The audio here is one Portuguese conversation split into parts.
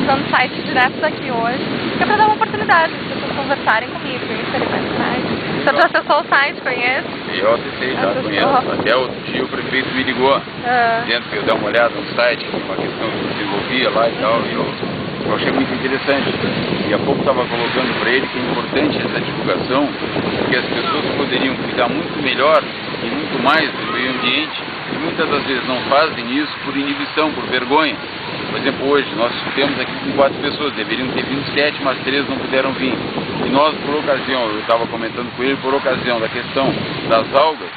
usando o site direto daqui hoje, que é para dar uma oportunidade de pessoas conversarem comigo, conhecerem mais sites. Você já acessou o site, conhece? Eu acessei, já conheço. Até outro dia o prefeito me ligou, dizendo que eu dar uma olhada no site, uma questão que eu desenvolvia lá e tal, e eu achei muito interessante. E há pouco estava colocando para ele que é importante essa divulgação, porque as pessoas poderiam cuidar muito melhor e muito mais do meio ambiente, e muitas das vezes não fazem isso por inibição, por vergonha. Por exemplo, hoje nós temos aqui com 4 pessoas, deveriam ter vindo 7, mas 3 não puderam vir. E nós, por ocasião, eu estava comentando com ele, por ocasião da questão das algas,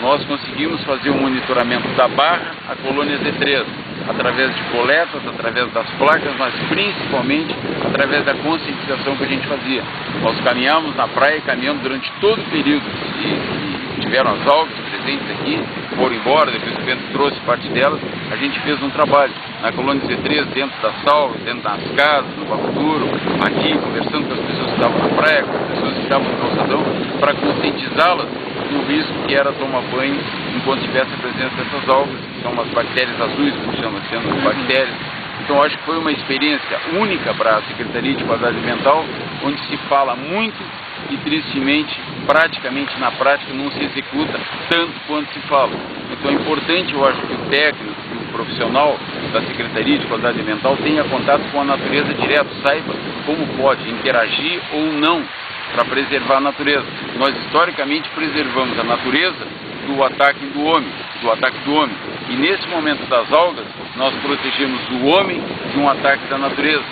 nós conseguimos fazer um monitoramento da barra à colônia Z3, através de coletas, através das placas, mas principalmente através da conscientização que a gente fazia. Nós caminhamos na praia, caminhamos durante todo o período que tiveram as algas presentes aqui, foram embora, depois o vento trouxe parte delas, a gente fez um trabalho na colônia Z3, dentro das salvas, dentro das casas, no Papo Duro, aqui, conversando com as pessoas que estavam na praia, com as pessoas que estavam no calçadão, para conscientizá-las do risco que era tomar banho enquanto tivesse a presença dessas algas, que são umas bactérias azuis, por chamam sendo bactérias. Então acho que foi uma experiência única para a Secretaria de Qualidade Ambiental, onde se fala muito e tristemente, praticamente na prática, não se executa tanto quanto se fala. Então é importante, eu acho, que o técnico, que o profissional da Secretaria de Qualidade Ambiental tenha contato com a natureza direto, saiba como pode interagir ou não para preservar a natureza. Nós historicamente preservamos a natureza do ataque do homem, E nesse momento das algas, nós protegemos o homem de um ataque da natureza.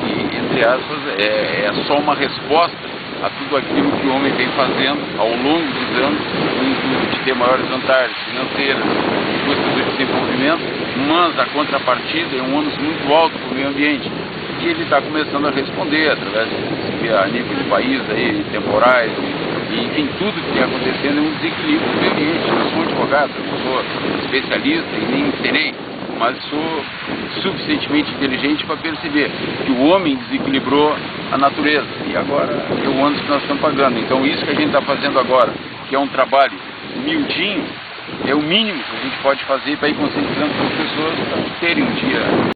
E, entre aspas, é só uma resposta a tudo aquilo que o homem vem fazendo ao longo dos anos, no intuito de ter maiores vantagens financeiras, em busca do desenvolvimento, mas a contrapartida é um ônus muito alto para o meio ambiente. E ele está começando a responder através a nível de país, aí, temporais, e, enfim, tudo que está acontecendo é um desequilíbrio do meio ambiente. Eu sou um advogado, eu não sou especialista e nem serei, mas sou suficientemente inteligente para perceber que o homem desequilibrou a natureza e agora é o ônus que nós estamos pagando. Então isso que a gente está fazendo agora, que é um trabalho miudinho, é o mínimo que a gente pode fazer para ir conscientizando as pessoas para terem um dia